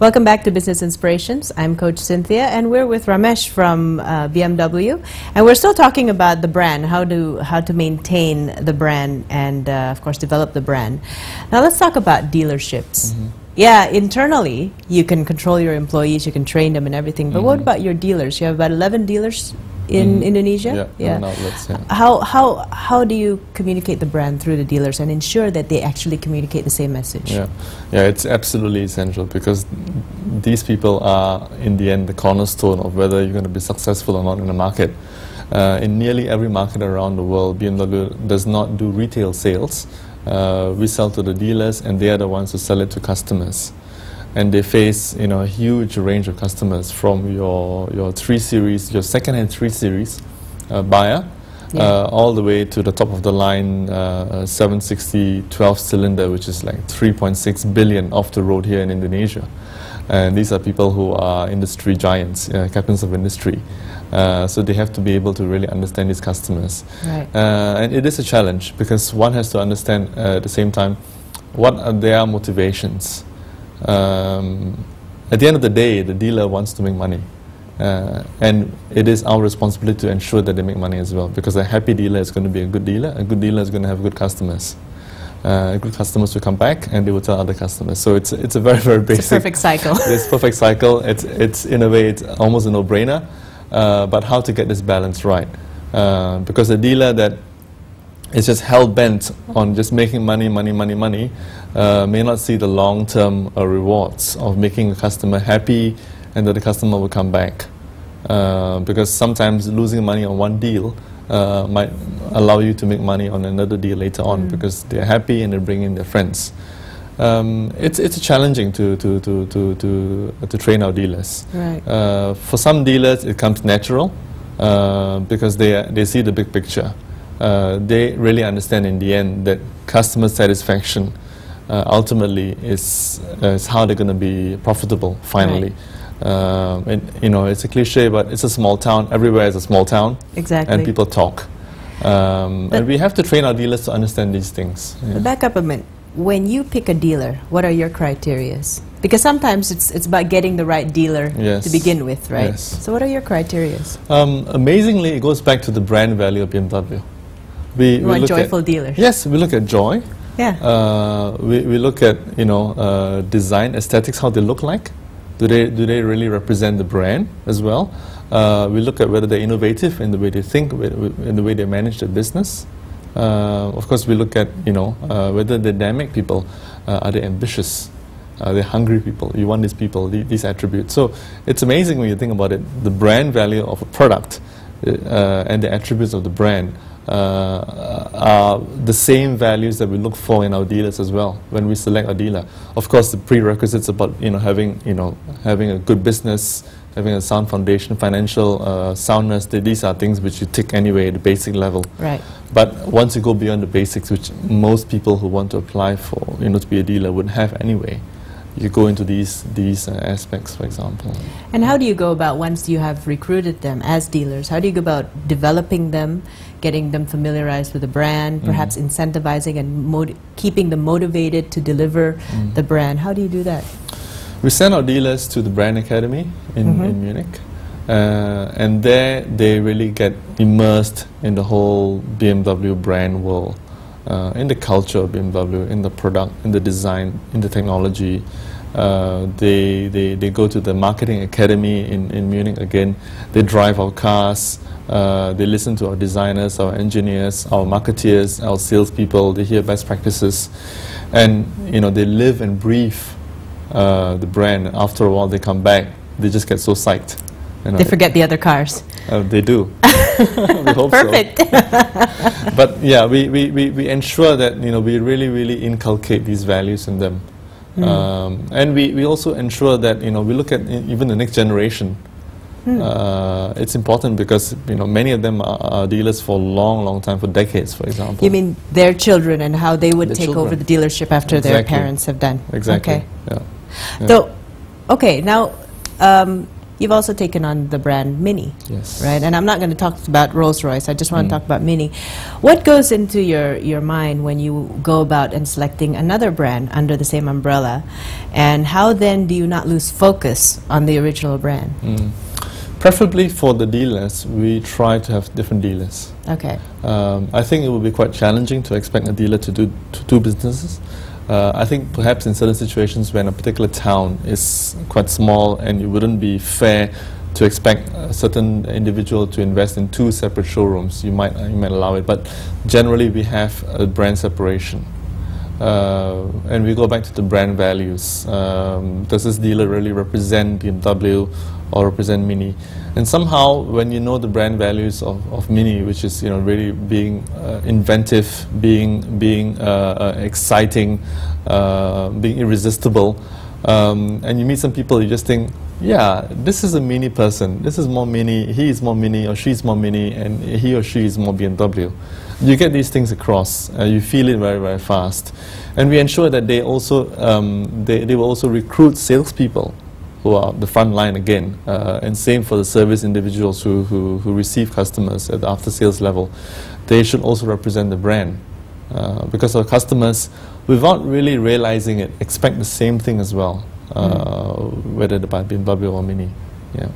Welcome back to Business Inspirations. I'm Coach Cynthia, and we're with Ramesh from BMW, and we're still talking about the brand, how to maintain the brand, and of course develop the brand. Now let's talk about dealerships. Yeah, internally you can control your employees, you can train them and everything, but what about your dealers? You have about 11 dealers in Indonesia. Yeah. Outlets, yeah. How do you communicate the brand through the dealers and ensure that they actually communicate the same message? Yeah, it's absolutely essential, because these people are in the end the cornerstone of whether you're going to be successful or not in the market. In nearly every market around the world, BMW does not do retail sales. We sell to the dealers, and they are the ones who sell it to customers. And they face, a huge range of customers, from your 3 Series, your second-hand 3 Series buyer, all the way to the top of the line 760 12-cylinder, which is like 3.6 billion off the road here in Indonesia. And these are people who are industry giants, captains of industry. So they have to be able to really understand these customers. Right. And it is a challenge, because one has to understand at the same time what are their motivations. At the end of the day, the dealer wants to make money, and it is our responsibility to ensure that they make money as well, because a happy dealer is going to be a good dealer is going to have good customers. Good customers will come back, and they will tell other customers. So it's a very, very basic... It's a perfect cycle. It's a perfect cycle. It's in a way, it's almost a no-brainer, but how to get this balance right. Because a dealer that is just hell-bent on just making money, may not see the long-term rewards of making a customer happy, and that the customer will come back. Because sometimes losing money on one deal might allow you to make money on another deal later on, because they're happy and they bring in their friends. It's challenging to train our dealers. Right. For some dealers, it comes natural, because they see the big picture. They really understand in the end that customer satisfaction ultimately is how they're going to be profitable finally. Right. And it's a cliche, but it's a small town. Everywhere is a small town. Exactly. And people talk. And we have to train our dealers to understand these things. Yeah. Back up a minute. When you pick a dealer, what are your criterias? Because sometimes it's about getting the right dealer to begin with, right? Yes. So what are your criterias? Amazingly, it goes back to the brand value of BMW. We want joyful dealers. Yes, we look at joy. Yeah. We look at design, aesthetics, how they look like. Do they really represent the brand as well? We look at whether they're innovative in the way they think, in the way they manage their business. Of course, we look at whether they're dynamic people. Are they ambitious? Are they hungry people? You want these people, these attributes. So it's amazing when you think about it. The brand value of a product and the attributes of the brand are the same values that we look for in our dealers as well when we select a dealer. Of course, the prerequisites about having a good business, having a sound foundation, financial soundness. These are things which you tick anyway at the basic level. Right. But once you go beyond the basics, which most people who want to apply for to be a dealer would have anyway, you go into these aspects, for example. And how do you go about, once you have recruited them as dealers, how do you go about developing them, getting them familiarized with the brand, perhaps incentivizing and keeping them motivated to deliver the brand? How do you do that? We send our dealers to the Brand Academy in Munich, and there they really get immersed in the whole BMW brand world. In the culture of BMW, in the product, in the design, in the technology. They go to the marketing academy in Munich again. They drive our cars. They listen to our designers, our engineers, our marketeers, our salespeople. They hear best practices. And they live and breathe the brand. After a while, they come back. They just get so psyched. They forget the other cars. They do. We hope Perfect. So. But yeah, we ensure that we really inculcate these values in them, and we also ensure that we look at even the next generation. It's important because many of them are dealers for a long time, for decades, for example. You mean their children and how they would take over the dealership after their parents have done? Exactly. Okay. Yeah. So, okay, now you've also taken on the brand Mini. Yes. Right? And I'm not going to talk about Rolls-Royce. I just want to talk about Mini. What goes into your mind when you go about and selecting another brand under the same umbrella? And how then do you not lose focus on the original brand? Preferably for the dealers, we try to have different dealers. Okay. I think it would be quite challenging to expect a dealer to do two businesses. I think perhaps in certain situations when a particular town is quite small and it wouldn't be fair to expect a certain individual to invest in two separate showrooms, you might allow it. But generally we have a brand separation. And we go back to the brand values. Does this dealer really represent BMW or represent Mini? And somehow, when you know the brand values of Mini, which is really being inventive, being exciting, being irresistible, and you meet some people, you just think, yeah, this is a Mini person. This is more Mini. He is more Mini, or she's more Mini, and he or she is more BMW. You get these things across. You feel it very, very fast, and we ensure that they also they will also recruit salespeople who are the front line again, and same for the service individuals who receive customers at the after-sales level. They should also represent the brand, because our customers, without really realizing it, expect the same thing as well, whether they buy BMW or Mini. Yeah.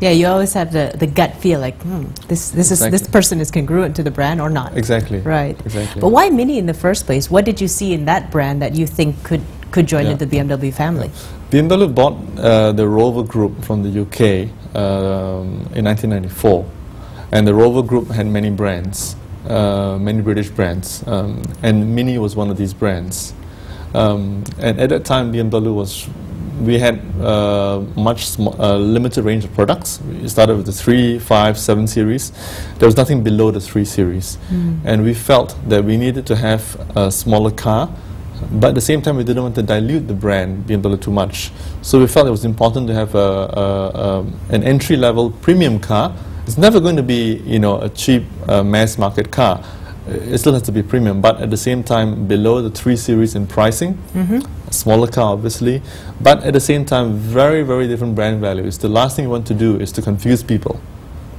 Yeah, you always have the gut feel like, this person is congruent to the brand or not. Exactly. Right. Exactly. But why Mini in the first place? What did you see in that brand that you think could join into the BMW family? BMW bought the Rover Group from the UK in 1994, and the Rover Group had many brands, many British brands, and Mini was one of these brands. And at that time, we had much limited range of products. We started with the 3, 5, 7 series. There was nothing below the 3 series, and we felt that we needed to have a smaller car. But at the same time, we didn't want to dilute the brand BMW too much. So we felt it was important to have an entry-level premium car. It's never going to be, a cheap mass market car. It still has to be premium, but at the same time, below the 3 series in pricing, a smaller car obviously, but at the same time, very, very different brand values. The last thing you want to do is to confuse people.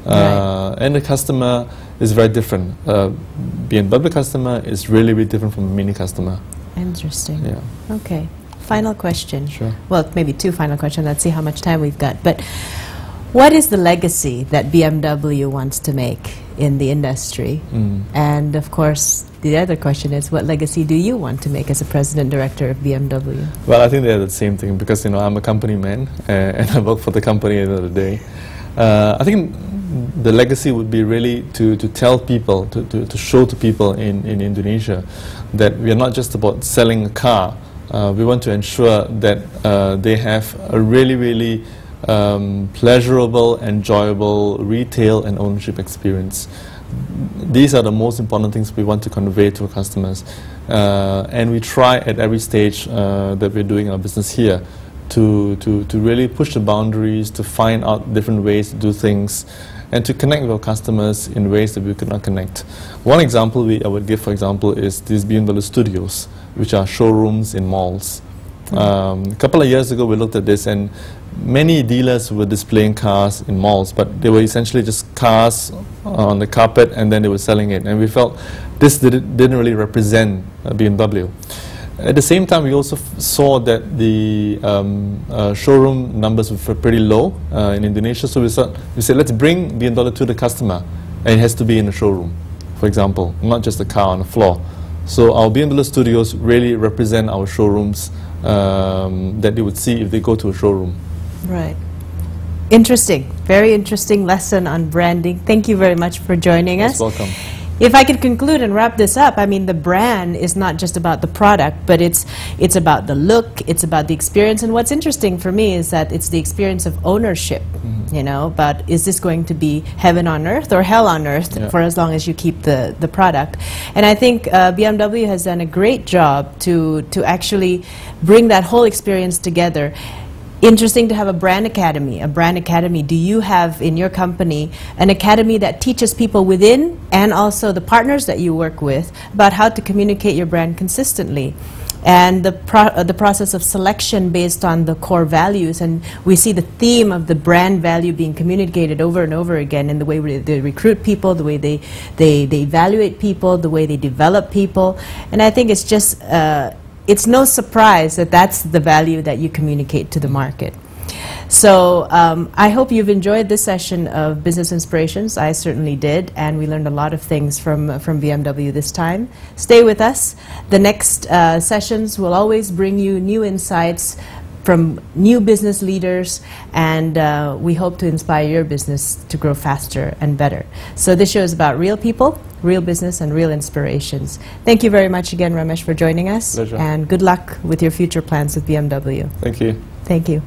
And the customer is very different. BMW customer is really, really different from a Mini customer. Interesting. Yeah. Okay. Final question. Sure. Well, maybe 2 final questions. Let's see how much time we've got. But what is the legacy that BMW wants to make in the industry? And of course, the other question is, what legacy do you want to make as a president director of BMW? Well, I think they're the same thing because I'm a company man and I work for the company at the end of the day. I think the legacy would be really to tell people, to show to people in Indonesia that we are not just about selling a car. We want to ensure that they have a really, really pleasurable, enjoyable retail and ownership experience. These are the most important things we want to convey to our customers. And we try at every stage that we're doing our business here to really push the boundaries, to find out different ways to do things, and to connect with our customers in ways that we could not connect. One example I would give, for example, is these BMW studios, which are showrooms in malls. A couple of years ago, we looked at this, and many dealers were displaying cars in malls, but they were essentially just cars on the carpet, and then they were selling it. And we felt this didn't really represent BMW. At the same time, we also saw that the showroom numbers were pretty low in Indonesia, so we said, let's bring BMW to the customer, and it has to be in a showroom, for example, not just a car on the floor. So our BMW studios really represent our showrooms that they would see if they go to a showroom. Right. Interesting. Very interesting lesson on branding. Thank you very much for joining us. You're welcome. If I could conclude and wrap this up, I mean, the brand is not just about the product, but it's about the look, it's about the experience. And what's interesting for me is that it's the experience of ownership, about is this going to be heaven on earth or hell on earth for as long as you keep the product. And I think BMW has done a great job to actually bring that whole experience together. Interesting to have a brand academy. A brand academy. Do you have in your company an academy that teaches people within and also the partners that you work with about how to communicate your brand consistently? and the process of selection based on the core values. And we see the theme of the brand value being communicated over and over again in the way they recruit people, the way they evaluate people, the way they develop people. And I think it's just, it's no surprise that that's the value that you communicate to the market. So I hope you've enjoyed this session of Business Inspirations. I certainly did, and we learned a lot of things from BMW this time. Stay with us. The next sessions will always bring you new insights from new business leaders, and we hope to inspire your business to grow faster and better. So this show is about real people, real business, and real inspirations. Thank you very much again, Ramesh, for joining us. Pleasure. And good luck with your future plans with BMW. Thank you. Thank you.